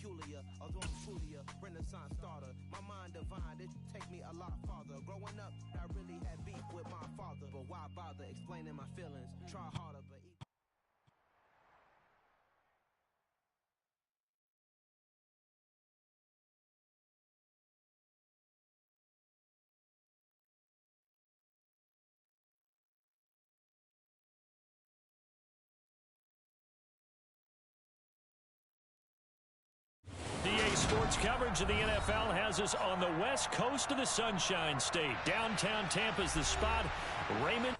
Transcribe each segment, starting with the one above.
peculiar, although I'm truly a Renaissance starter. My mind divine, it take me a lot farther. Growing up, I really had beef with my father, but why bother explaining my feelings? Try harder, but DA Sports coverage of the NFL has us on the west coast of the Sunshine State. Downtown Tampa's the spot. Raymond.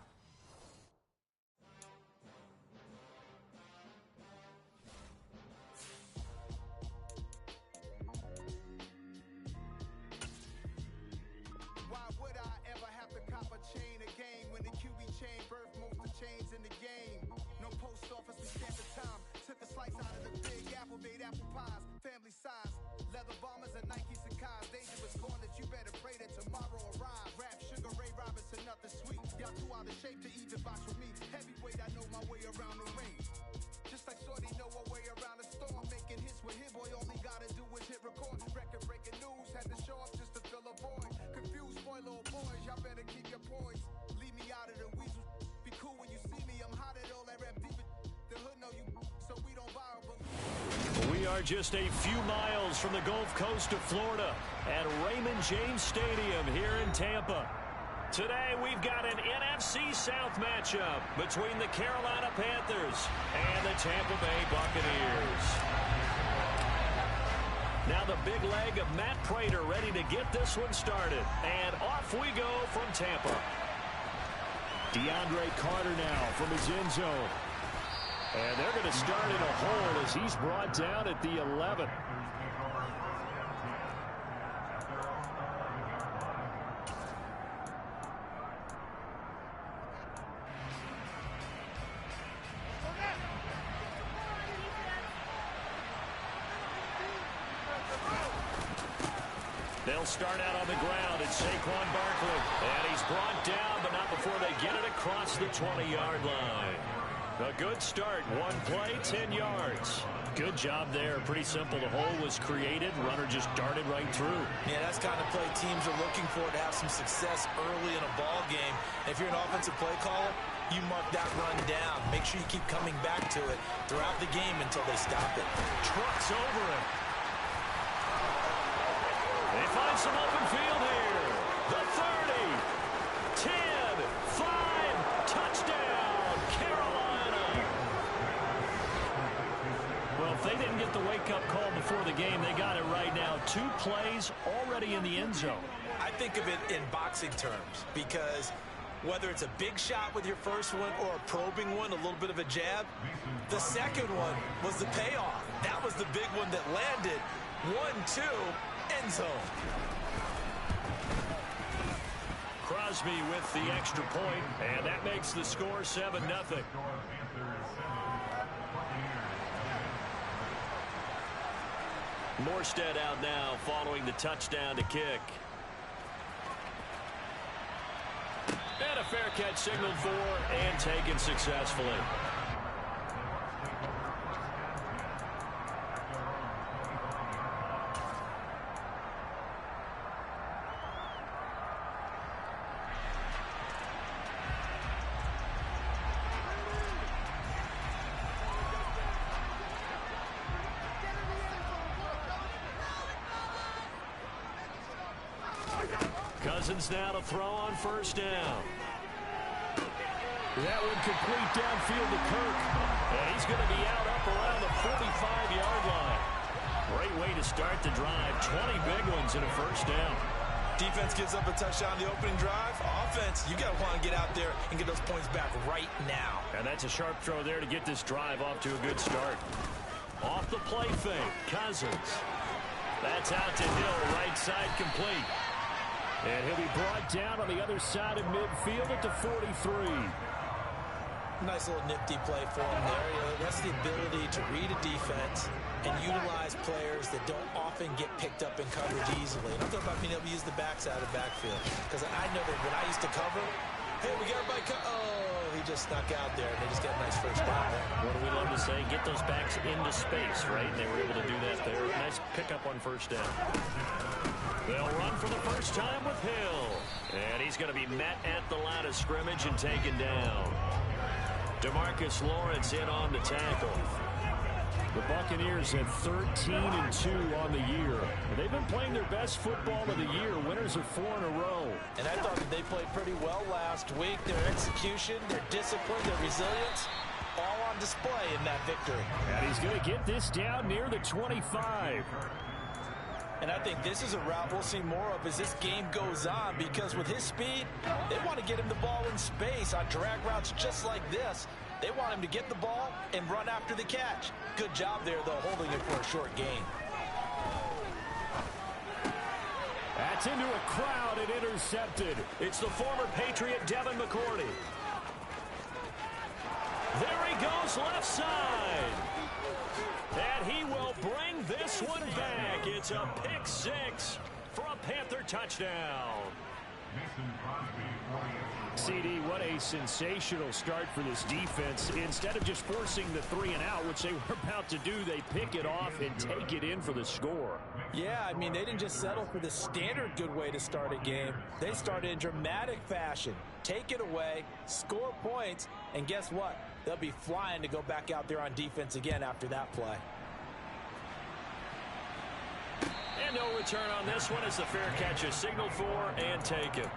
Why would I ever have to cop a chain again when the QB chain birthed most of chains in the game? No post office, we stamped the time. Took a slice out of the big apple, made apple pies, family size. Leather bombers and Nike Sakai's. Dangerous corners, you better pray that tomorrow arrives. Rap, Sugar Ray Robinson, nothing sweet. Y'all too out of shape to even box with me. Heavyweight, I know my way around the ring. Just like Shorty know her way around the storm. Making hits with hit boy, all he gotta do is hit record. Record breaking news, had to show up just to fill a void. Confused boy, little boys, y'all better keep your poise. Leave me out of the weasel. Be cool when you see me, I'm hot at all that rap deep. The hood know you, so we don't borrow, but We are just a few miles from the Gulf Coast of Florida at Raymond James Stadium here in Tampa. Today we've got an NFC South matchup between the Carolina Panthers and the Tampa Bay Buccaneers. Now the big leg of Matt Prater ready to get this one started. And off we go from Tampa. DeAndre Carter now from his end zone. And they're going to start in a hole as he's brought down at the 11. They'll start out on the ground. It's Saquon Barkley. And he's brought down, but not before they get it across the 20-yard line. A good start. One play, 10 yards. Good job there. Pretty simple. The hole was created. Runner just darted right through. Yeah, that's the kind of play teams are looking for to have some success early in a ball game. If you're an offensive play caller, you mark that run down. Make sure you keep coming back to it throughout the game until they stop it. Trucks over him. They find some open field here. The 30, 10, 5, touchdown, Carolina. Well, if they didn't get the wake-up call before the game, they got it right now. 2 plays already in the end zone. I think of it in boxing terms because whether it's a big shot with your first one or a probing one, a little bit of a jab, the second one was the payoff. That was the big one that landed. 1-2. End zone. Crosby with the extra point, and that makes the score 7-0. Morstead out now following the touchdown to kick. And a fair catch signaled for and taken successfully. Cousins now to throw on first down. That would complete downfield to Kirk. And he's going to be out up around the 45-yard line. Great way to start the drive. 20 big ones and a first down. Defense gives up a touchdown the opening drive. Offense, you got to want to get out there and get those points back right now. And that's a sharp throw there to get this drive off to a good start. Off the play fake, Cousins. That's out to Hill, right side complete. And he'll be brought down on the other side of midfield at the 43. Nice little nifty play for him there. You know, that's the ability to read a defense and utilize players that don't often get picked up in coverage easily. And I'm talking about being able to use the backs out of the backfield. Because I know that when I used to cover, hey, we got everybody oh, he just snuck out there, and they just get a nice first down there. What do we love to say? Get those backs into space, right? And they were able to do that there. Nice pickup on first down. They'll run for the first time with Hill. And he's going to be met at the line of scrimmage and taken down. DeMarcus Lawrence in on the tackle. The Buccaneers at 13-2 on the year. They've been playing their best football of the year. Winners of 4 in a row. And I thought that they played pretty well last week. Their execution, their discipline, their resilience, all on display in that victory. And he's going to get this down near the 25. And I think this is a route we'll see more of as this game goes on, because with his speed, they want to get him the ball in space on drag routes just like this. They want him to get the ball and run after the catch. Good job there, though, holding it for a short gain. That's into a crowd and intercepted. It's the former Patriot Devin McCourty. There he goes left side. And he will bring this one back. It's a pick six for a Panther touchdown. CD, what a sensational start for this defense. Instead of just forcing the 3 and out, which they were about to do, they pick it off and take it in for the score. Yeah, I mean, they didn't just settle for the standard good way to start a game. They started in dramatic fashion. Take it away, score points, and guess what? They'll be flying to go back out there on defense again after that play. And no return on this one as the fair catch is signaled for and taken.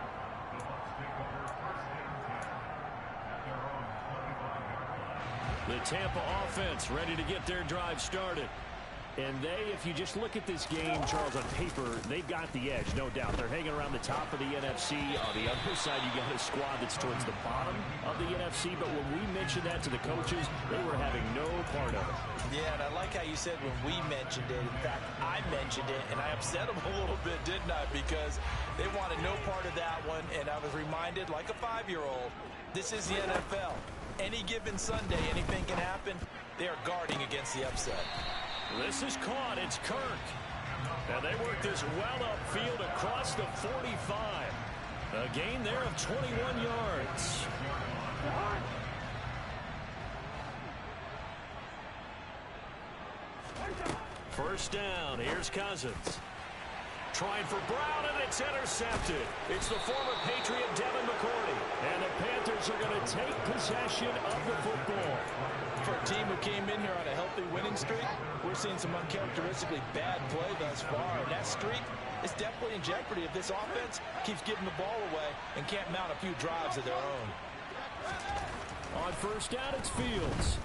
The Tampa offense ready to get their drive started. And they, if you just look at this game, Charles, on paper, they've got the edge, no doubt. They're hanging around the top of the NFC. On the other side, you got a squad that's towards the bottom of the NFC. But when we mentioned that to the coaches, they were having no part of it. Yeah, and I like how you said when we mentioned it. In fact, I mentioned it, and I upset them a little bit, didn't I? Because they wanted no part of that one, and I was reminded, like a 5-year-old, this is the NFL. Any given Sunday, anything can happen. They are guarding against the upset. This is caught. It's Kirk. And they work this well upfield across the 45. A gain there of 21 yards. First down. Here's Cousins. Trying for Brown, and it's intercepted. It's the former Patriot Devin McCourty. And the Panthers are going to take possession of the football. For a team who came in here on a healthy winning streak, we're seeing some uncharacteristically bad play thus far. And that streak is definitely in jeopardy if this offense keeps giving the ball away and can't mount a few drives of their own. On first down, it's Fields.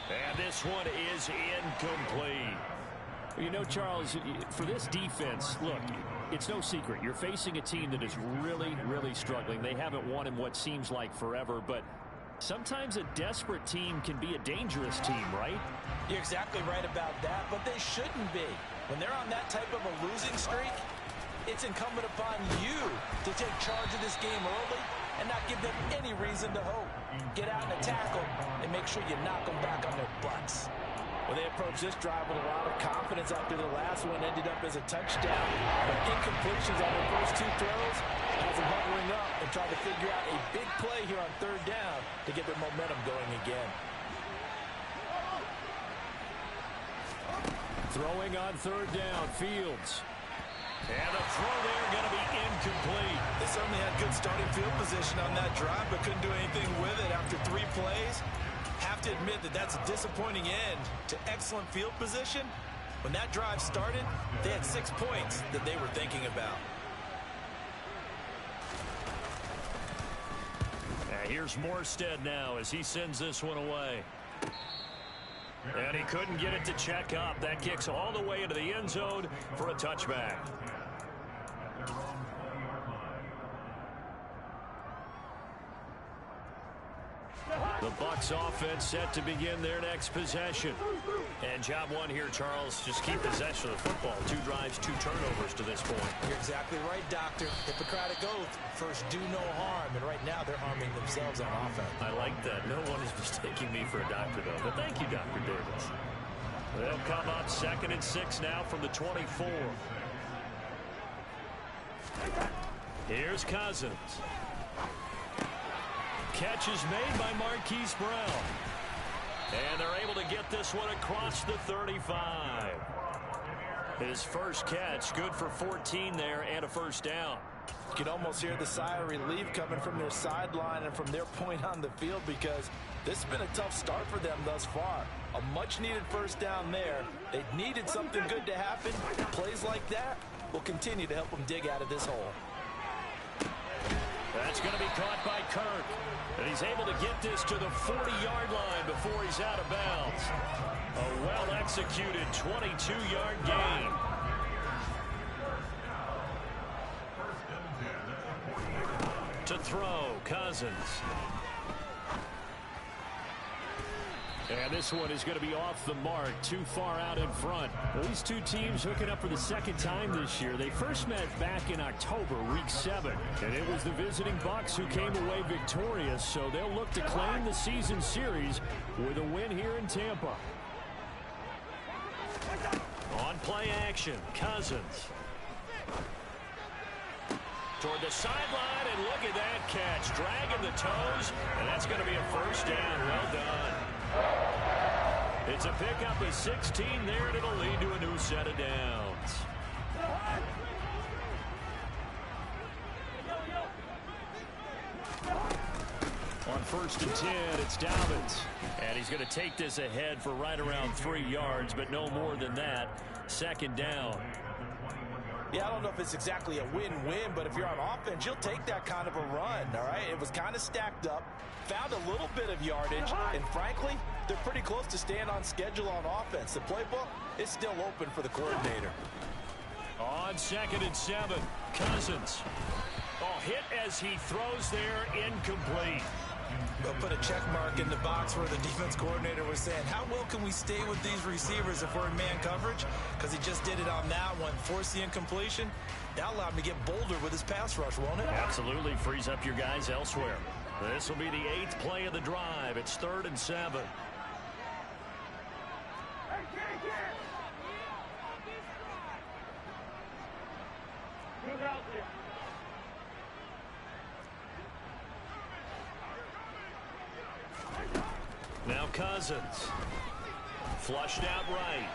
And this one is incomplete. You know, Charles, for this defense, look, it's no secret. You're facing a team that is really, really struggling. They haven't won in what seems like forever, but sometimes a desperate team can be a dangerous team, right? You're exactly right about that, but they shouldn't be. When they're on that type of a losing streak, it's incumbent upon you to take charge of this game early and not give them any reason to hope. Get out and attack them and make sure you knock them back on their butts. Well, they approached this drive with a lot of confidence after the last one ended up as a touchdown. But incompletions on their first 2 throws has them hovering up and trying to figure out a big play here on third down to get their momentum going again. Throwing on third down, Fields. And the throw there going to be incomplete. They certainly had good starting field position on that drive, but couldn't do anything with it after 3 plays. Have to admit that that's a disappointing end to excellent field position. When that drive started, they had 6 points that they were thinking about. Here's Morstead now as he sends this one away. And he couldn't get it to check up. That kicks all the way into the end zone for a touchback. The Bucs offense set to begin their next possession. And job one here, Charles, just keep possession of the football. 2 drives, 2 turnovers to this point. You're exactly right, Doctor. Hippocratic oath. First, do no harm. And right now, they're harming themselves on offense. I like that. No one is mistaking me for a doctor, though. But thank you, Dr. Davis. They'll come up 2nd and 6 now from the 24. Here's Cousins. catch is made by Marquise Brown. And they're able to get this one across the 35. His first catch, good for 14 there and a first down. You can almost hear the sigh of relief coming from their sideline and from their point on the field, because this has been a tough start for them thus far. A much-needed first down there. They needed something good to happen. Plays like that will continue to help them dig out of this hole. That's going to be caught by Kirk. And he's able to get this to the 40-yard line before he's out of bounds. A well-executed 22-yard gain. To throw, Cousins. And this one is going to be off the mark, too far out in front. Well, these two teams hooking up for the second time this year. They first met back in October, week 7. And it was the visiting Bucs who came away victorious, so they'll look to claim the season series with a win here in Tampa. On play action, Cousins. Toward the sideline, and look at that catch. Dragging the toes, and that's going to be a first down. Well done. It's a pickup of 16 there, and it'll lead to a new set of downs. On 1st and 10, it's Dobbins. And he's going to take this ahead for right around 3 yards, but no more than that. Second down. Yeah, I don't know if it's exactly a win-win, but if you're on offense, you'll take that kind of a run, all right? It was kind of stacked up, found a little bit of yardage, and frankly, they're pretty close to staying on schedule on offense. The playbook is still open for the coordinator. On 2nd and 7, Cousins. Oh, hit as he throws there, incomplete. They'll put a check mark in the box where the defense coordinator was saying, how well can we stay with these receivers if we're in man coverage? Because he just did it on that one, forced the incompletion. That allowed him to get bolder with his pass rush, won't it? Absolutely, frees up your guys elsewhere. This will be the 8th play of the drive. It's 3rd and 7. Now Cousins. Flushed out right.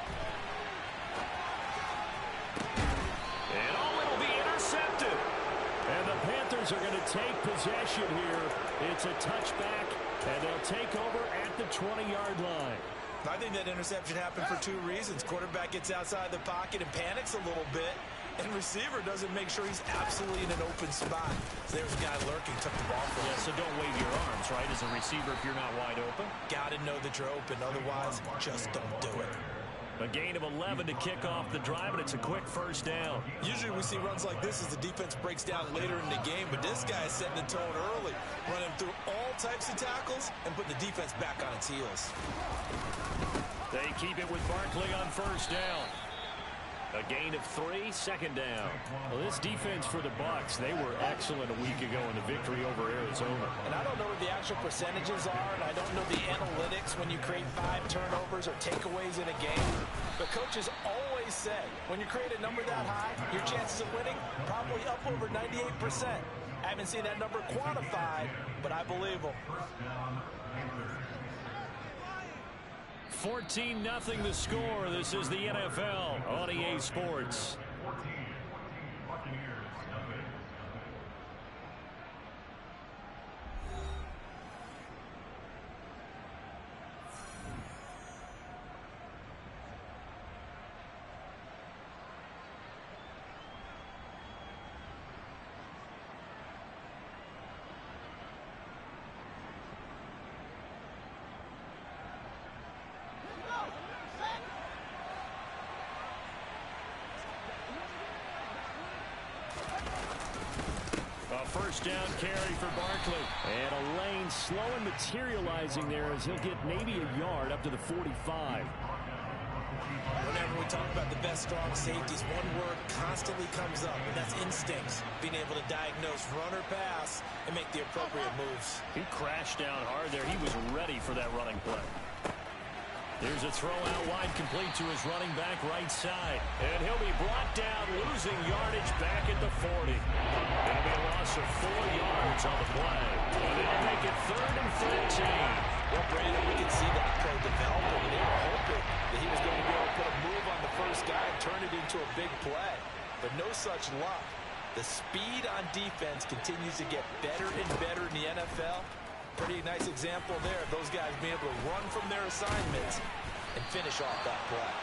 And it'll be intercepted. And the Panthers are going to take possession here. It's a touchback, and they'll take over at the 20-yard line. I think that interception happened for 2 reasons. Quarterback gets outside the pocket and panics a little bit, and receiver doesn't make sure he's absolutely in an open spot. So there's a guy lurking, took the ball from him. Yeah, so don't wave your arms, right, as a receiver if you're not wide open. Got to know that you're open. Otherwise, just don't do it. A gain of 11 to kick off the drive, and it's a quick first down. Usually we see runs like this as the defense breaks down later in the game, but this guy is setting the tone early, running through all types of tackles and putting the defense back on its heels. They keep it with Barkley on first down. A gain of 3, second down. Well, this defense for the Bucs, they were excellent a week ago in the victory over Arizona. And I don't know what the actual percentages are, and I don't know the analytics when you create 5 turnovers or takeaways in a game. But coaches always say, when you create a number that high, your chances of winning probably up over 98%. I haven't seen that number quantified, but I believe them. 14-0 the score. This is the NFL on EA Sports. First down carry for Barkley. And a lane slow and materializing there as he'll get maybe a yard up to the 45. Whenever we talk about the best strong safeties, one word constantly comes up, and that's instincts. Being able to diagnose run or pass and make the appropriate moves. He crashed down hard there. He was ready for that running play. Here's a throw out wide, complete to his running back right side. And he'll be brought down, losing yardage back at the 40. That'll be a loss of 4 yards on the play. And they'll make it 3rd and 13. Well, Brandon, we can see that play developing, and they were hoping that he was going to be able to put a move on the first guy and turn it into a big play. But no such luck. The speed on defense continues to get better and better in the NFL. Pretty nice example there of those guys being able to run from their assignments and finish off that play.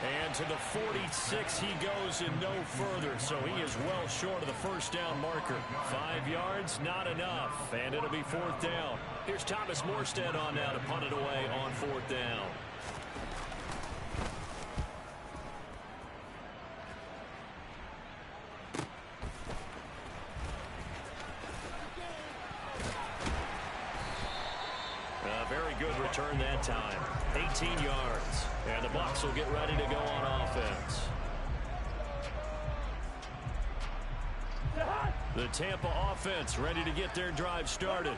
And to the 46 he goes and no further, so he is well short of the first down marker. 5 yards, not enough, and it'll be 4th down. Here's Thomas Morstead on now to punt it away on 4th down. Very good return that time. 18 yards. And the Bucs will get ready to go on offense. The Tampa offense ready to get their drive started.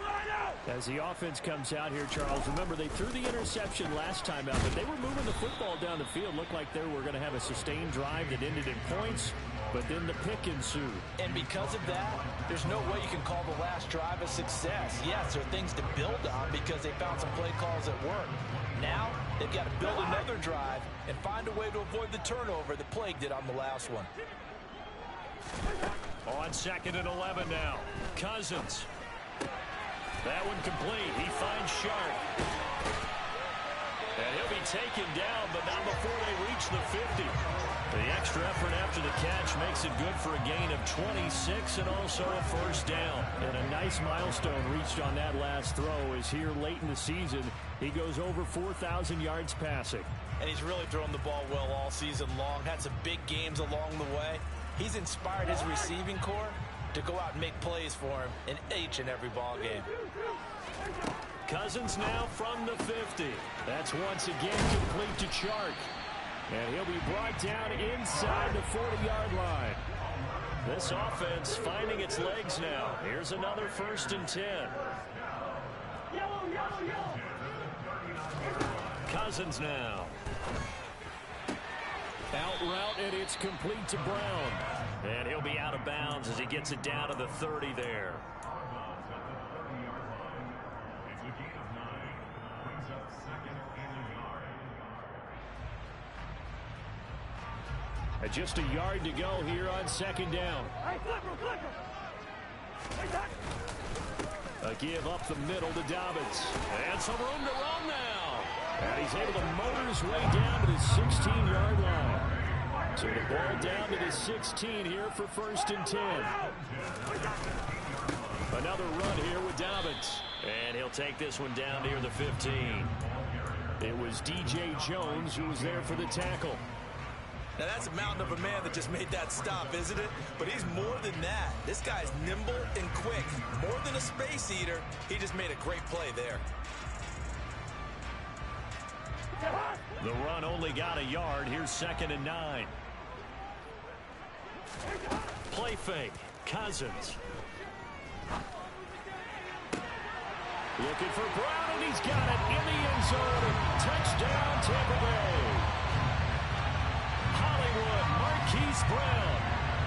As the offense comes out here, Charles, remember they threw the interception last time out, but they were moving the football down the field. Looked like they were going to have a sustained drive that ended in points, but then the pick ensued. And because of that, there's no way you can call the last drive a success. Yes, there are things to build on because they found some play calls that work. Now, they've got to build another drive and find a way to avoid the turnover that plagued it on the last one. On 2nd and 11 now. Cousins. That one complete. He finds Sharp. And he'll be taken down, but not before they reach the 50. The extra effort after the catch makes it good for a gain of 26 and also a first down. And a nice milestone reached on that last throw is here late in the season. He goes over 4,000 yards passing. And he's really thrown the ball well all season long. Had some big games along the way. He's inspired his receiving corps to go out and make plays for him in each and every ball game. Cousins now from the 50. That's once again complete to Chark. And he'll be brought down inside the 40-yard line. This offense finding its legs now. Here's another 1st and 10. Cousins now. Out route, and it's complete to Brown. And he'll be out of bounds as he gets it down to the 30 there. Just a yard to go here on 2nd down. A give up the middle to Dobbins. And some room to run now. And he's able to motor his way down to the 16-yard line. So the ball down to the 16 here for 1st and 10. Another run here with Dobbins. And he'll take this one down near the 15. It was D.J. Jones who was there for the tackle. Now, that's a mountain of a man that just made that stop, isn't it? But he's more than that. This guy's nimble and quick. More than a space eater, he just made a great play there. The run only got a yard. Here's 2nd and 9. Play fake. Cousins. Looking for Brown, and he's got it in the end zone. Touchdown, Tampa Bay. Hollywood Marquise Brown.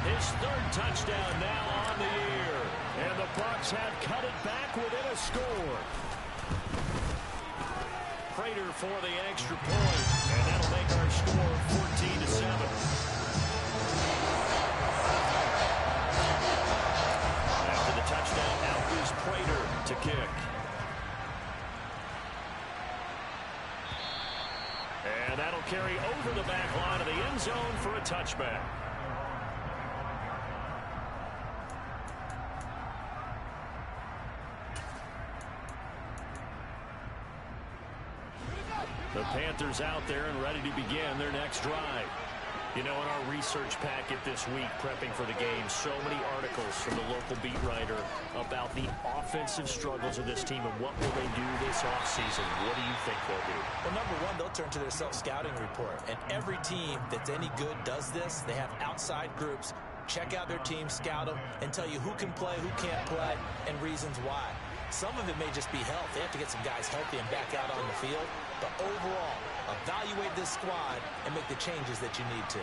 His 3rd touchdown now on the year. And the Bucs have cut it back within a score. Prater for the extra point, and that'll make our score 14-7. After the touchdown, out is Prater to kick. And that'll carry over the back line of the end zone for a touchback. The Panthers out there and ready to begin their next drive. You know, in our research packet this week, prepping for the game, so many articles from the local beat writer about the offensive struggles of this team and what will they do this offseason. What do you think they'll do? Well, number one, they'll turn to their self-scouting report. And every team that's any good does this. They have outside groups check out their team, scout them, and tell you who can play, who can't play, and reasons why. Some of it may just be health. They have to get some guys healthy and back out on the field. But overall, evaluate this squad and make the changes that you need to.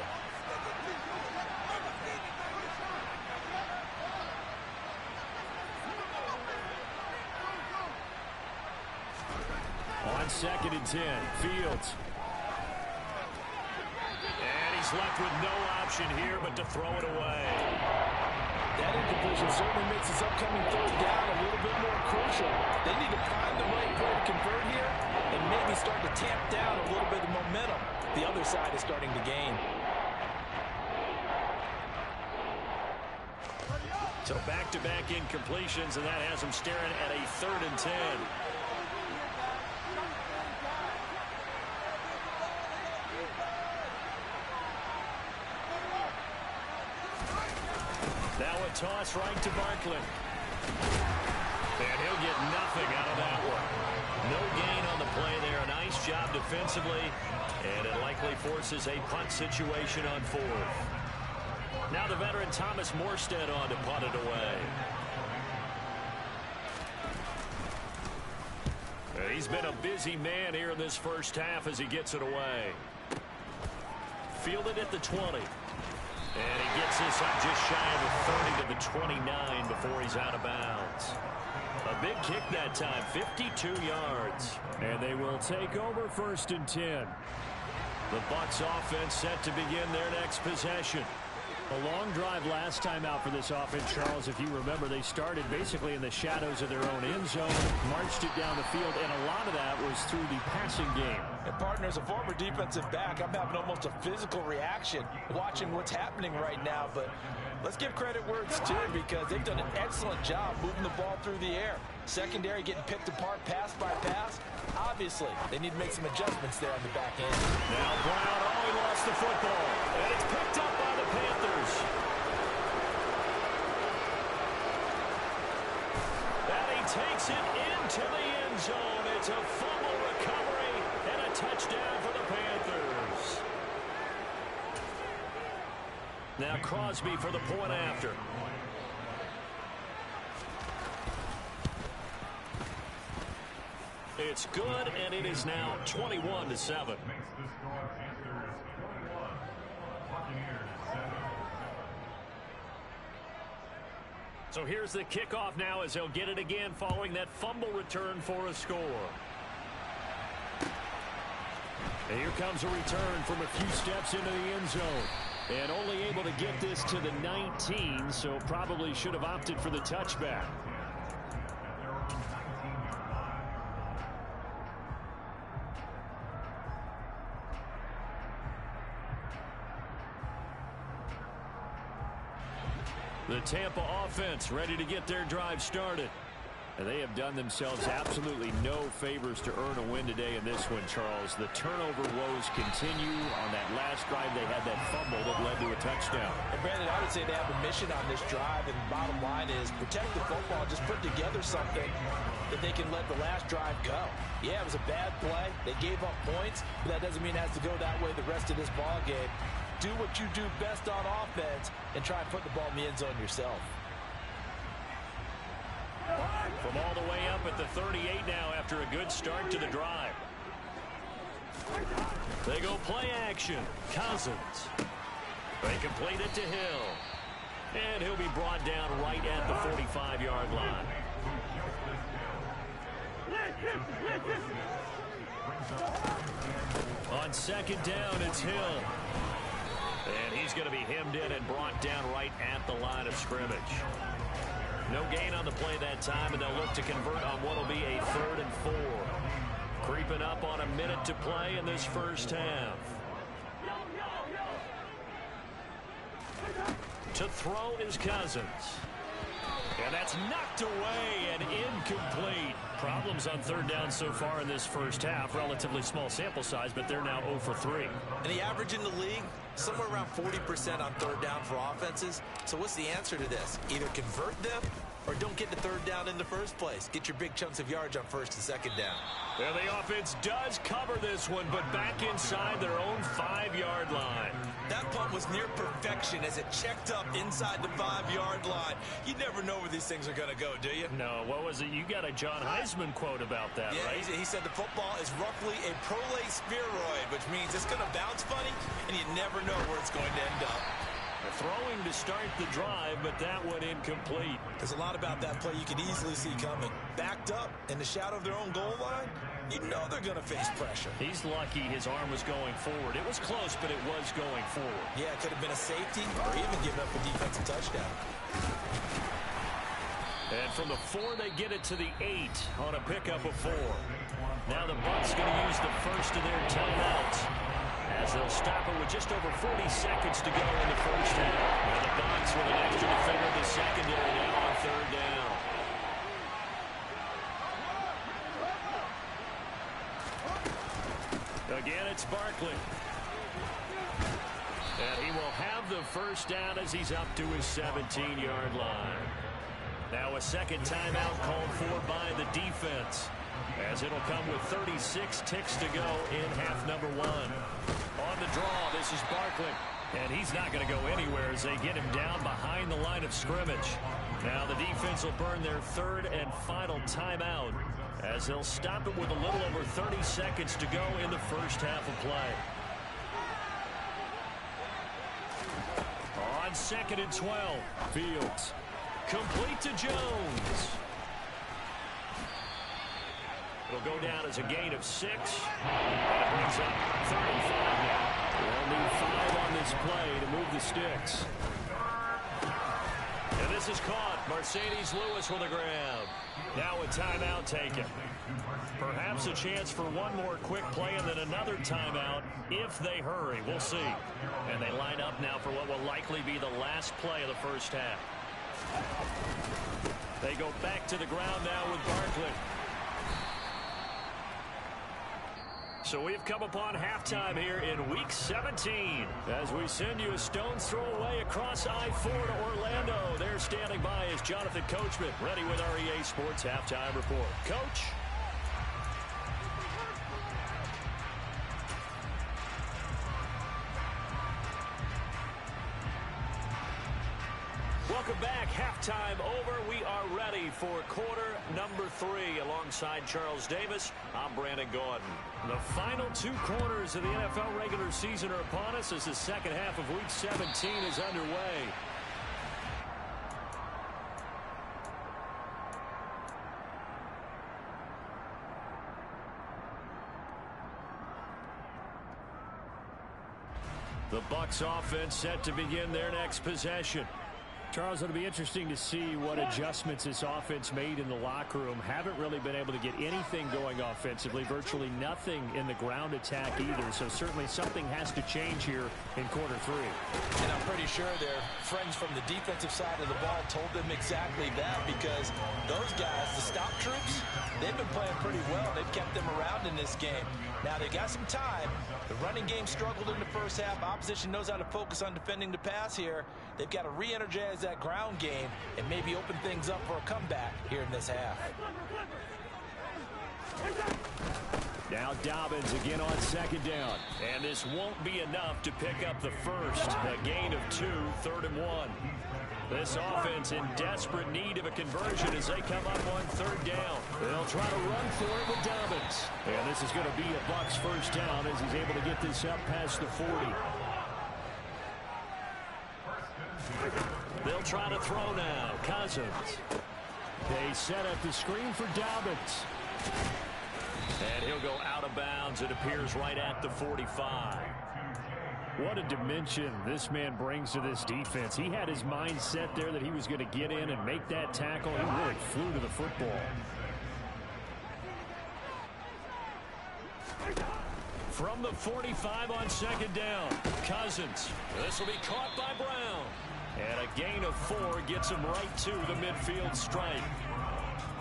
On 2nd and 10, Fields. And he's left with no option here but to throw it away. That incompletion certainly makes this upcoming 3rd down a little bit more crucial. They need to find the right play to convert here and maybe start to tamp down a little bit of momentum. The other side is starting to gain. So back-to-back incompletions, and that has them staring at a 3rd and 10. Now a toss right to Barkley. And he'll get nothing out of that one. No gain on the play there. A nice job defensively. And it likely forces a punt situation on 4th. Now the veteran Thomas Morstead on to punt it away. He's been a busy man here in this first half as he gets it away. Fielded at the 20. And he gets this up just shy of the 30 to the 29 before he's out of bounds. A big kick that time, 52 yards. And they will take over 1st and 10. The Bucs offense set to begin their next possession. A long drive last time out for this offense, Charles. If you remember, they started basically in the shadows of their own end zone, marched it down the field, and a lot of that was through the passing game. And partner, as a former defensive back, I'm having almost a physical reaction watching what's happening right now. But let's give credit where it's due, because they've done an excellent job moving the ball through the air. Secondary getting picked apart pass by pass. Obviously, they need to make some adjustments there on the back end. Now Brown, he lost the football. And it's picked up by the Panthers. And he takes it into the end zone. It's a fumble recovery and a touchdown for the Panthers. Now Crosby for the point after. It's good, and it is now 21-7. So here's the kickoff now as they'll get it again following that fumble return for a score. And here comes a return from a few steps into the end zone. And only able to get this to the 19, so probably should have opted for the touchback. The Tampa offense ready to get their drive started. And they have done themselves absolutely no favors to earn a win today in this one, Charles. The turnover woes continue. On that last drive, they had that fumble that led to a touchdown. And Brandon, I would say they have a mission on this drive, and the bottom line is protect the football. Just put together something that they can let the last drive go. Yeah, it was a bad play. They gave up points, but that doesn't mean it has to go that way the rest of this ball game. Do what you do best on offense and try and put the ball in the end zone yourself. From all the way up at the 38 now after a good start to the drive. They go play action. Cousins. They complete it to Hill. And he'll be brought down right at the 45-yard line. On 2nd down, it's Hill. And he's going to be hemmed in and brought down right at the line of scrimmage. No gain on the play that time, and they'll look to convert on what will be a 3rd and 4. Creeping up on a minute to play in this first half. To throw is Cousins. And that's knocked away and incomplete. Problems on 3rd down so far in this first half. Relatively small sample size, but they're now 0 for 3. And the average in the league, somewhere around 40% on 3rd down for offenses. So what's the answer to this? Either convert them or don't get the third down in the first place. Get your big chunks of yards on first and second down. Well, the offense does cover this one, but back inside their own 5-yard line. That punt was near perfection as it checked up inside the 5-yard line. You never know where these things are going to go, do you? No, what was it? You got a John Heisman quote about that, yeah, right? He said the football is roughly a prolate spheroid, which means it's going to bounce funny, and you never know where it's going to end up. Throwing to start the drive, but that went incomplete. There's a lot about that play you could easily see coming. Backed up in the shadow of their own goal line, you know they're going to face pressure. He's lucky his arm was going forward. It was close, but it was going forward. Yeah, it could have been a safety or even given up a defensive touchdown. And from the 4, they get it to the 8 on a pickup of 4. Now the Bucs going to use the first of their timeouts, as they'll stop it with just over 40 seconds to go in the first half. And the Bucs with an extra defender in the secondary now on third down. Again, it's Barkley. And he will have the first down as he's up to his 17-yard line. Now a second timeout called for by the defense, as it'll come with 36 ticks to go in half number 1. On the draw, this is Barkley. And he's not going to go anywhere as they get him down behind the line of scrimmage. Now the defense will burn their third and final timeout, as they'll stop it with a little over 30 seconds to go in the first half of play. On 2nd and 12, Fields. Complete to Jones. It'll go down as a gain of 6. And it brings up 35 now. They'll need 5 on this play to move the sticks. And this is caught. Mercedes Lewis with a grab. Now a timeout taken. Perhaps a chance for one more quick play and then another timeout if they hurry. We'll see. And they line up now for what will likely be the last play of the first half. They go back to the ground now with Barkley. So we've come upon halftime here in Week 17 as we send you a stone's throw away across I-4 to Orlando. There standing by is Jonathan Coachman, ready with our EA Sports Halftime Report. Coach? Welcome back. Halftime over. We are ready for quarter number 3. Alongside Charles Davis, I'm Brandon Gaudin. The final 2 quarters of the NFL regular season are upon us as the second half of Week 17 is underway. The Bucs offense set to begin their next possession. Charles, it'll be interesting to see what adjustments this offense made in the locker room. Haven't really been able to get anything going offensively, virtually nothing in the ground attack either. So certainly something has to change here in quarter 3. And I'm pretty sure their friends from the defensive side of the ball told them exactly that, because those guys, the stop troops, they've been playing pretty well. They've kept them around in this game. Now they got some time. The running game struggled in the first half. Opposition knows how to focus on defending the pass here. They've got to re-energize that ground game and maybe open things up for a comeback here in this half. Now Dobbins again on second down. And this won't be enough to pick up the first. A gain of 2, 3rd and 1. This offense in desperate need of a conversion as they come up on 3rd down. They'll try to run for it with Dobbins. And this is going to be a Bucs first down as he's able to get this up past the 40. They'll try to throw now. Cousins. They set up the screen for Dobbins. And he'll go out of bounds. It appears right at the 45. What a dimension this man brings to this defense. He had his mind set there that he was going to get in and make that tackle. He really flew to the football. From the 45 on second down, Cousins. This will be caught by Brown. And a gain of 4 gets him right to the midfield stripe.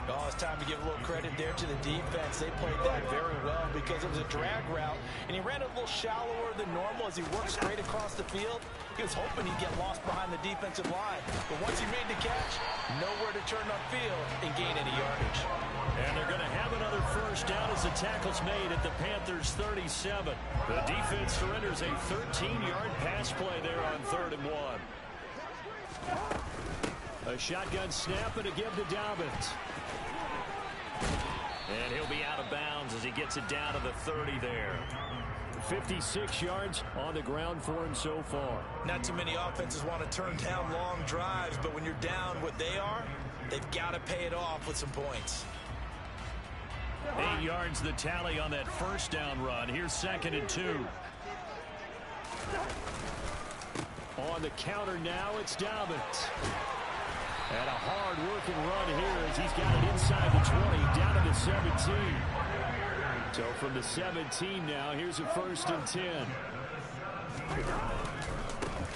Oh, it's time to give a little credit there to the defense. They played that very well because it was a drag route, and he ran a little shallower than normal as he worked straight across the field. He was hoping he'd get lost behind the defensive line. But once he made the catch, nowhere to turn upfield and gain any yardage. And they're going to have another first down as the tackle's made at the Panthers' 37. The defense surrenders a 13-yard pass play there on 3rd and 1. A shotgun snap and a give to Dobbins. And he'll be out of bounds as he gets it down to the 30 there. 56 yards on the ground for him so far. Not too many offenses want to turn down long drives, but when you're down what they are, they've got to pay it off with some points. 8 yards the tally on that first down run. Here's 2nd and 2. On the counter now, it's Dobbins. And a hard-working run here as he's got it inside the 20, down to the 17. So from the 17 now, here's a 1st and 10.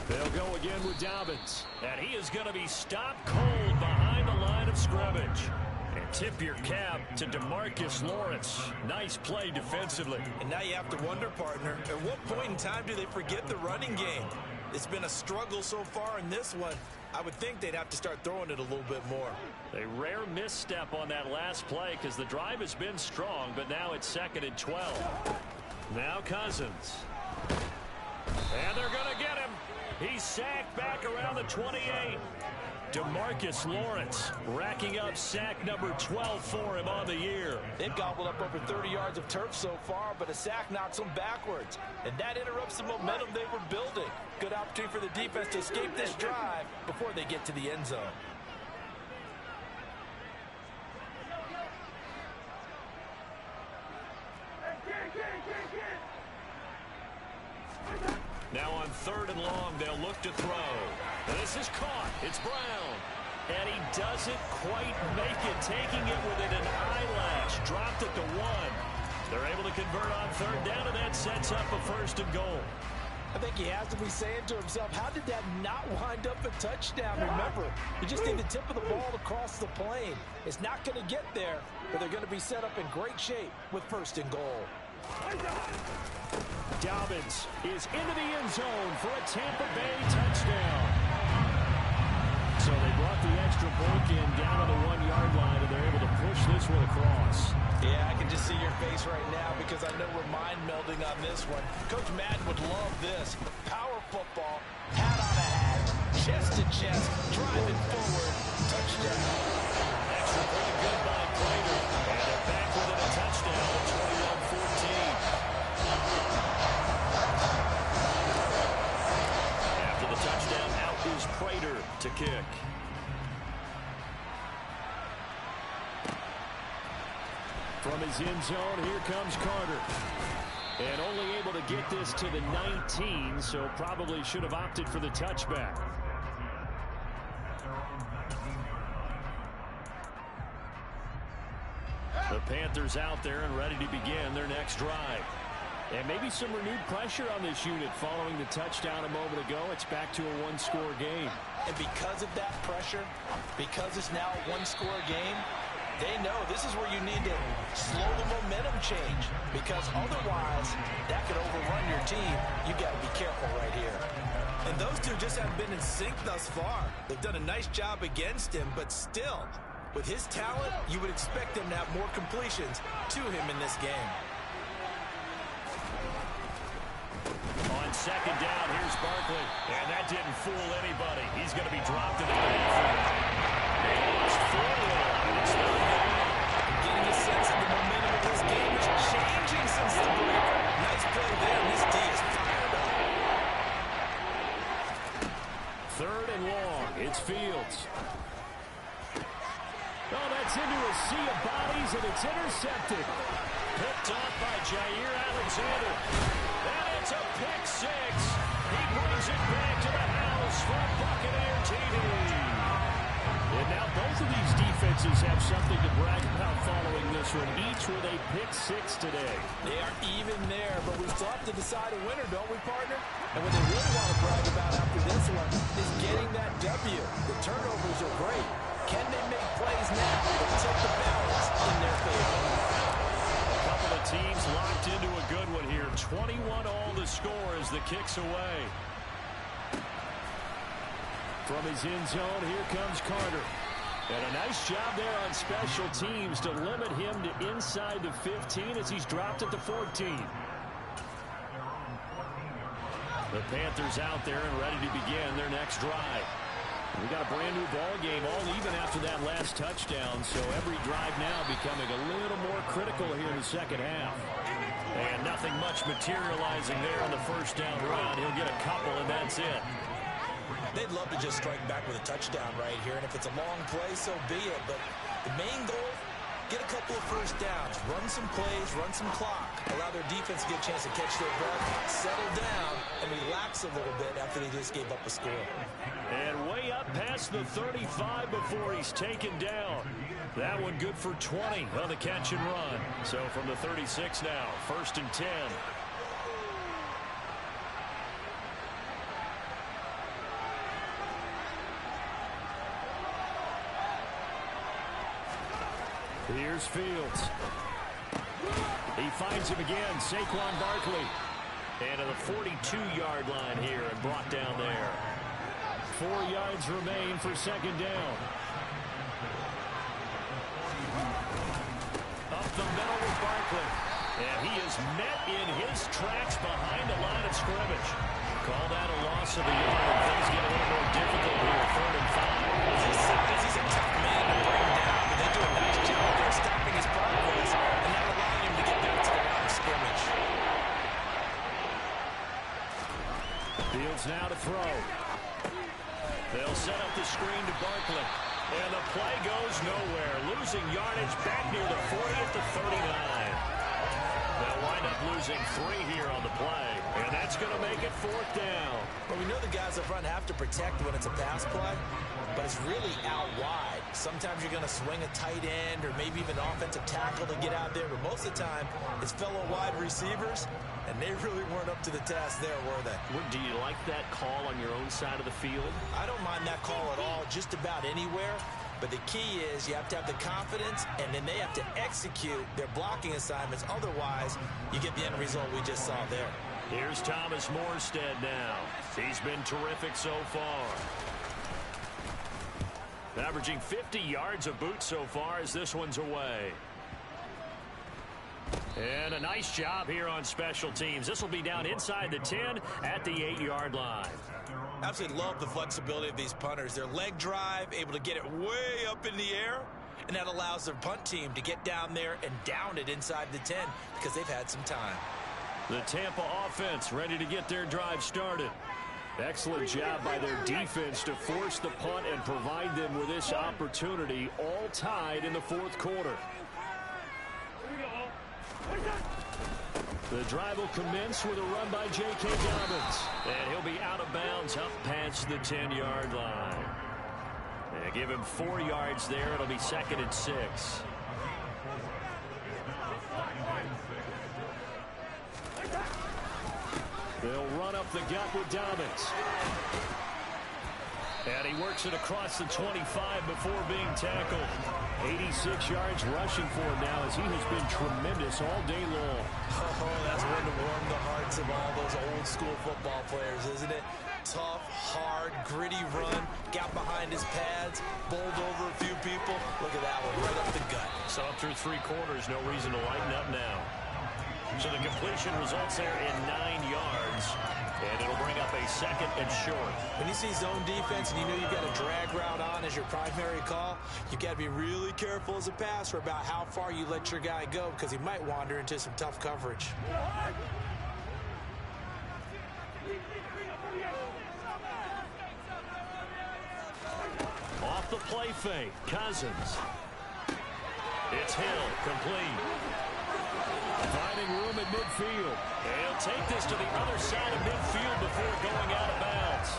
They'll go again with Dobbins. And he is going to be stopped cold behind the line of scrimmage. And tip your cap to DeMarcus Lawrence. Nice play defensively. And now you have to wonder, partner, at what point in time do they forget the running game? It's been a struggle so far in this one. I would think they'd have to start throwing it a little bit more. A rare misstep on that last play because the drive has been strong, but now it's 2nd and 12. Now Cousins. And they're going to get him. He's sacked back around the 28. DeMarcus Lawrence racking up sack number 12 for him on the year. They've gobbled up over 30 yards of turf so far, but a sack knocks them backwards. And that interrupts the momentum they were building. Good opportunity for the defense to escape this drive before they get to the end zone. Now on 3rd and long, they'll look to throw. This is caught. It's Brown. And he doesn't quite make it, taking it within an eyelash. Dropped at the 1. They're able to convert on 3rd down, and that sets up a 1st and goal. I think he has to be saying to himself, how did that not wind up a touchdown? Remember, you just need the tip of the ball to cross the plane. It's not going to get there, but they're going to be set up in great shape with 1st and goal. Dobbins is into the end zone for a Tampa Bay touchdown. So they brought the extra point in down to the 1-yard line, and they're able to push this one across. Yeah, I can just see your face right now because I know we're mind melding on this one. Coach Madden would love this. Power football, hat on a hat, chest to chest, driving forward, touchdown. Extra point good by Prater. And they're back within a touchdown at 21-14. After the touchdown, out is Prater to kick. From his end zone, here comes Carter. And only able to get this to the 19, so probably should have opted for the touchback. The Panthers out there and ready to begin their next drive. And maybe some renewed pressure on this unit following the touchdown a moment ago. It's back to a 1-score game. And because of that pressure, because it's now a 1-score game, they know this is where you need to slow the momentum change, because otherwise that could overrun your team. You got to be careful right here. And those two just haven't been in sync thus far. They've done a nice job against him, but still, with his talent, you would expect him to have more completions to him in this game. On 2nd down, here's Barkley. And that didn't fool anybody. He's going to be dropped in the backfield. They lost 4 there. It's not I'm getting a sense that the momentum of this game is changing since the break. Nice play there. This D is fired up. 3rd and long. It's Fields. Oh, that's into a sea of bodies, and it's intercepted. Picked off by Jair Alexander. And it's a pick 6. He brings it back to the house for Buccaneer TV. And now both of these defenses have something to brag about following this one, each with a pick 6 today. They are even there, but we still have to decide a winner, don't we, partner? And what they really want to brag about after this one is getting that W. The turnovers are great. Can they make plays now that tip the balance in their favor? A couple of teams locked into a good one here. 21 all the score as the kick's away. From his end zone, here comes Carter. And a nice job there on special teams to limit him to inside the 15 as he's dropped at the 14. The Panthers out there and ready to begin their next drive. We got a brand new ball game, all even after that last touchdown, so every drive now becoming a little more critical here in the second half. And nothing much materializing there on the first down run. He'll get a couple, and that's it. They'd love to just strike back with a touchdown right here, and if it's a long play, so be it. But the main goal, get a couple of first downs, run some plays, run some clock, allow their defense to get a chance to catch their breath, settle down, and relax a little bit after they just gave up a score. And way up past the 35 before he's taken down. That one good for 20 on the catch and run. So from the 36 now, 1st and 10. Here's Fields. He finds him again, Saquon Barkley. And to the 42-yard line here and brought down there. 4 yards remain for second down. Up the middle with Barkley. And he is met in his tracks behind the line of scrimmage. Call that a loss of a yard, and things get a little more difficult here, 3rd and 5. His size, he's a tough man to bring down, but they do a nice job there stopping his progress and not allowing him to get back to the line of scrimmage. Fields now to throw. They'll set up the screen to Barkley. And the play goes nowhere. Losing yardage back near the 40 at the 39. They'll wind up losing 3 here on the play. And that's going to make it 4th down. Well, we know the guys up front have to protect when it's a pass play, but it's really out wide. Sometimes you're going to swing a tight end or maybe even offensive tackle to get out there, but most of the time it's fellow wide receivers, and they really weren't up to the task there, were they? Do you like that call on your own side of the field? I don't mind that call at all, just about anywhere. But the key is you have to have the confidence, and then they have to execute their blocking assignments. Otherwise, you get the end result we just saw there. Here's Thomas Morstead now. He's been terrific so far. Averaging 50 yards a boot so far as this one's away. And a nice job here on special teams. This will be down inside the 10 at the 8-yard line. Absolutely love the flexibility of these punters. Their leg drive, able to get it way up in the air, and that allows their punt team to get down there and down it inside the 10 because they've had some time. The Tampa offense ready to get their drive started. Excellent job by their defense to force the punt and provide them with this opportunity, all tied in the 4th quarter. The drive will commence with a run by J.K. Dobbins. And he'll be out of bounds up past the 10-yard line. And give him 4 yards there. It'll be 2nd and 6. They'll run up the gut with Dobbins. And he works it across the 25 before being tackled. 86 yards rushing for him now as he has been tremendous all day long. Oh, that's one to warm the hearts of all those old school football players, isn't it? Tough, hard, gritty run, got behind his pads, bowled over a few people. Look at that one, right up the gut. So up through 3 quarters, no reason to lighten up now. So the completion results there in 9 yards. And it'll bring up a 2nd and short. When you see zone defense and you know you've got a drag route on as your primary call, you've got to be really careful as a passer about how far you let your guy go because he might wander into some tough coverage. Off the play fake, Cousins. It's Hill, complete. Finding room at midfield. And he'll take this to the other side of midfield before going out of bounds.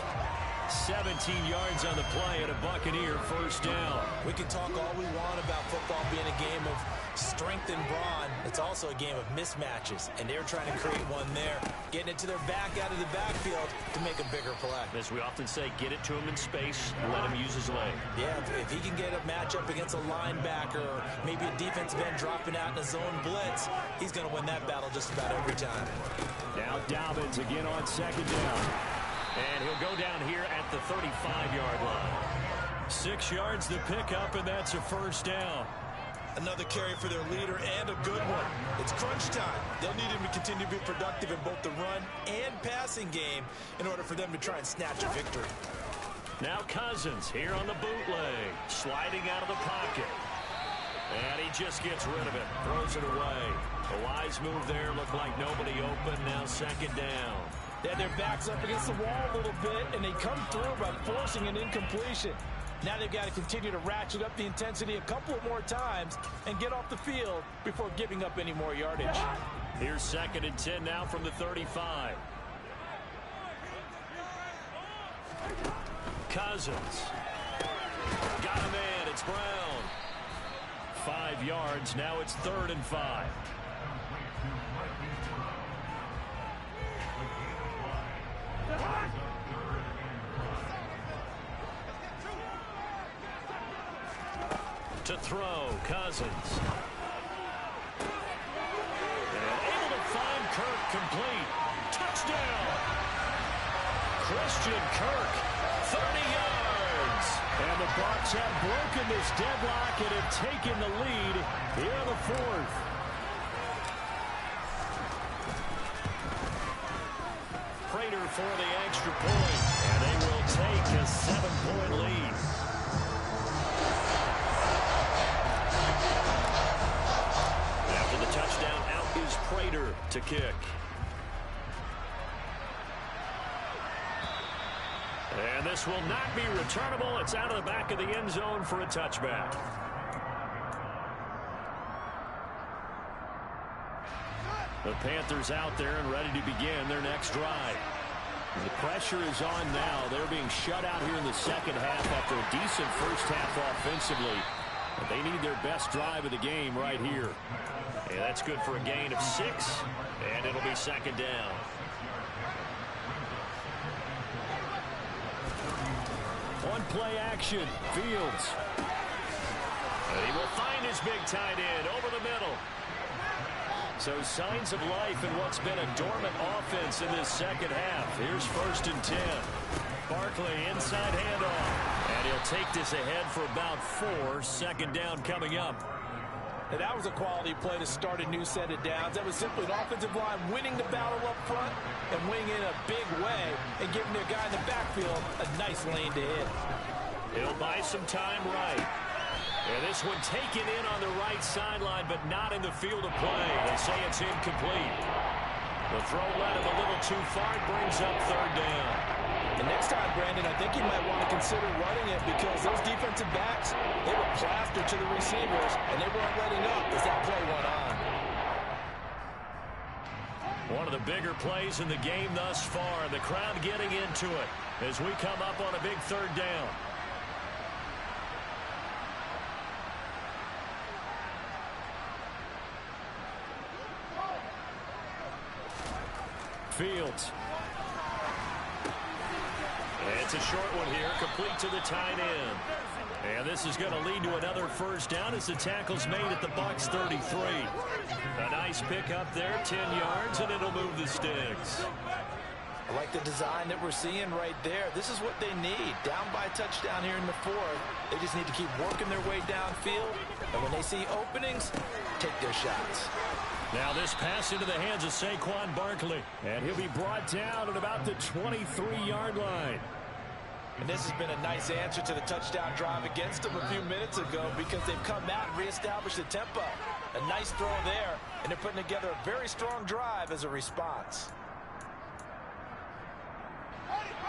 17 yards on the play and a Buccaneer 1st down. We can talk all we want about football being a game of strength and brawn. It's also a game of mismatches, and they're trying to create one there, getting it to their back out of the backfield to make a bigger play. As we often say, get it to him in space, let him use his leg. Yeah, if he can get a matchup against a linebacker or maybe a defensive end dropping out in a zone blitz, he's going to win that battle just about every time. Now Dobbins again on 2nd down. And he'll go down here at the 35-yard line. 6 yards the pickup, and that's a first down. Another carry for their leader, and a good one. It's crunch time. They'll need him to continue to be productive in both the run and passing game in order for them to try and snatch a victory. Now Cousins here on the bootleg, sliding out of the pocket. And he just gets rid of it, throws it away. A wise move there, looked like nobody open, now second down. They had their backs up against the wall a little bit, and they come through by forcing an incompletion. Now they've got to continue to ratchet up the intensity a couple of more times and get off the field before giving up any more yardage. Here's 2nd and 10 now from the 35. Cousins. Got a man. It's Brown. 5 yards. Now it's 3rd and 5. To throw, Cousins. And able to find Kirk complete. Touchdown! Christian Kirk, 30 yards. And the Bucs have broken this deadlock and have taken the lead here in the 4th. Prater for the extra point. And they will take a 7-point lead. After the touchdown, out is Prater to kick. And this will not be returnable. It's out of the back of the end zone for a touchback. The Panthers out there and ready to begin their next drive. The pressure is on now. They're being shut out here in the second half after a decent first half offensively. But they need their best drive of the game right here. And that's good for a gain of 6. And it'll be second down. One play action. Fields. And he will find his big tight end over the middle. So signs of life in what's been a dormant offense in this second half. Here's 1st and 10. Barkley inside handoff. And he'll take this ahead for about 4. Second down coming up. And that was a quality play to start a new set of downs. That was simply an offensive line winning the battle up front and winning in a big way and giving their guy in the backfield a nice lane to hit. He'll buy some time right. And this one taken in on the right sideline, but not in the field of play. They say it's incomplete. The throw led him a little too far. It brings up 3rd down. And next time, Brandon, I think you might want to consider running it because those defensive backs, they were plastered to the receivers, and they weren't letting up as that play went on. One of the bigger plays in the game thus far. The crowd getting into it as we come up on a big 3rd down. Fields. It's a short one here, complete to the tight end. And this is going to lead to another first down as the tackle's made at the Bucs 33. A nice pickup there, 10 yards, and it'll move the sticks. I like the design that we're seeing right there. This is what they need. Down by a touchdown here in the 4th. They just need to keep working their way downfield. And when they see openings, take their shots. Now this pass into the hands of Saquon Barkley. And he'll be brought down at about the 23-yard line. And this has been a nice answer to the touchdown drive against them a few minutes ago because they've come out and reestablished the tempo. A nice throw there, and they're putting together a very strong drive as a response.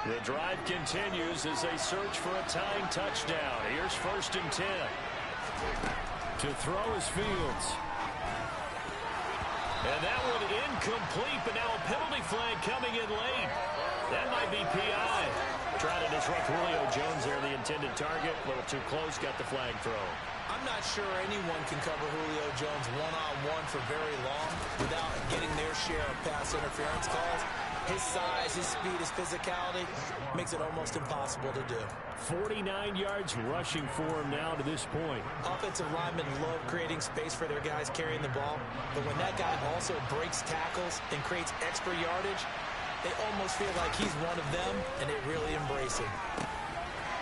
The drive continues as they search for a tying touchdown. Here's 1st and 10. To throw is Fields. And that one incomplete, but now a penalty flag coming in late. That might be PI. Trying to disrupt Julio Jones there, the intended target. A little too close, got the flag thrown. I'm not sure anyone can cover Julio Jones one-on-one for very long without getting their share of pass interference calls. His size, his speed, his physicality makes it almost impossible to do. 49 yards rushing for him now to this point. Offensive linemen love creating space for their guys carrying the ball, but when that guy also breaks tackles and creates extra yardage, they almost feel like he's one of them, and they really embrace him.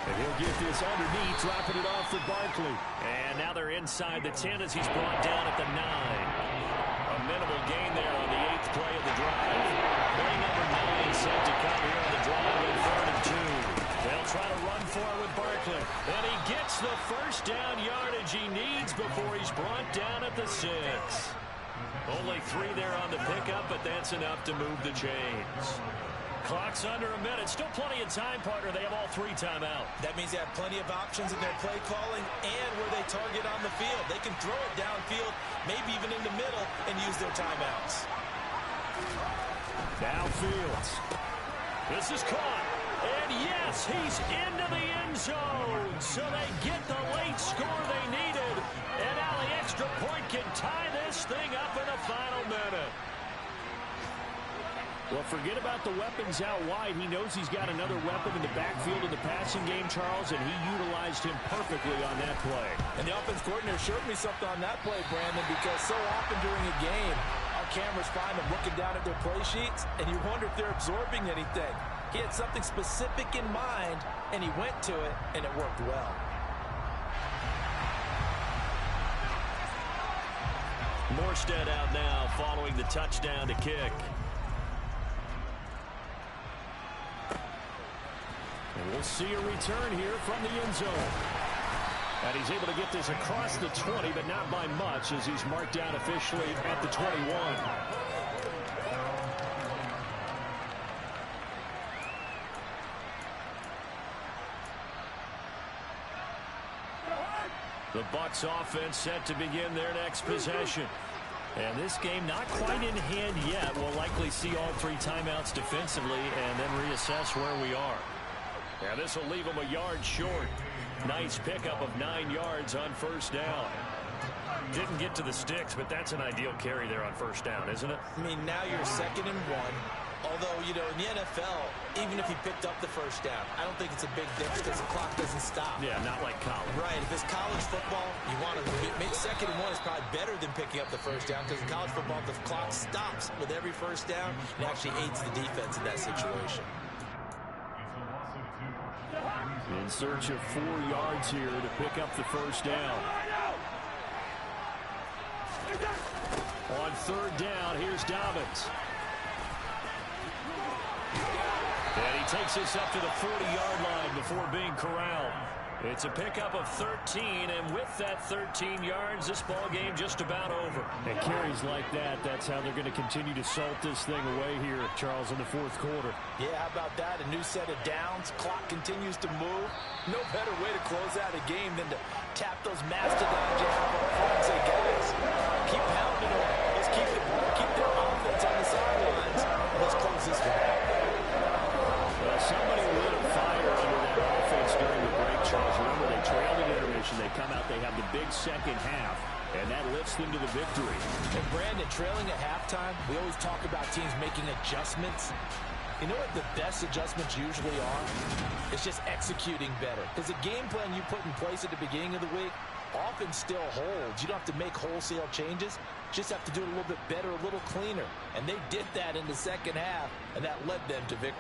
And he'll get this underneath, dropping it off for Barkley. And now they're inside the 10 as he's brought down at the 9. A minimal gain there on the 8th play of the drive. Play number 9 set to come here on the drive in 3rd and 2. They'll try to run for it with Barkley. And he gets the first down yardage he needs before he's brought down at the 6. Only 3 there on the pickup, but that's enough to move the chains. Clock's under a minute. Still plenty of time, partner. They have all 3 timeouts. That means they have plenty of options in their play calling and where they target on the field. They can throw it downfield, maybe even in the middle, and use their timeouts. Downfield. This is caught. And yes, he's into the end zone. So they get the late score they needed. And now the extra point can tie this thing up in the final minute. Well, forget about the weapons out wide. He knows he's got another weapon in the backfield in the passing game, Charles, and he utilized him perfectly on that play. And the offense coordinator showed me something on that play, Brandon, because so often during a game, our cameras find them looking down at their play sheets, and you wonder if they're absorbing anything. He had something specific in mind, and he went to it, and it worked well. Morstead out now following the touchdown to kick. And we'll see a return here from the end zone. And he's able to get this across the 20, but not by much as he's marked down officially at the 21. The Bucs offense set to begin their next possession. And this game not quite in hand yet. We'll likely see all 3 timeouts defensively and then reassess where we are. Yeah, this will leave them a yard short. Nice pickup of 9 yards on first down. Didn't get to the sticks, but that's an ideal carry there on first down, isn't it? I mean, now you're 2nd and 1. Although, you know, in the NFL, even if he picked up the first down, I don't think it's a big difference because the clock doesn't stop. Yeah, not like college. Right. If it's college football, you want to make 2nd and 1 is probably better than picking up the first down because in college football, the clock stops with every first down and actually aids the defense in that situation. In search of 4 yards here to pick up the first down. On 3rd down, here's Dobbins. And he takes this up to the 40-yard line before being corralled. It's a pickup of 13, and with that 13 yards, this ball game just about over. And carries like that, that's how they're going to continue to salt this thing away here, Charles, in the 4th quarter. Yeah, how about that? A new set of downs. Clock continues to move. No better way to close out a game than to tap those mastodons you have up front and say, guys, keep pounding them. Let's keep the ball, keep their offense on the sidelines. Let's close this one out. Well, somebody lit a fire under that offense during the break, Charles. Remember, they trailed at intermission. They come out, they have the big second half, and that lifts them to the victory. And, Brandon, trailing at halftime, we always talk about teams making adjustments. You know what the best adjustments usually are? It's just executing better. Because the game plan you put in place at the beginning of the week often still holds. You don't have to make wholesale changes. Just have to do it a little bit better, a little cleaner. And they did that in the second half, and that led them to victory.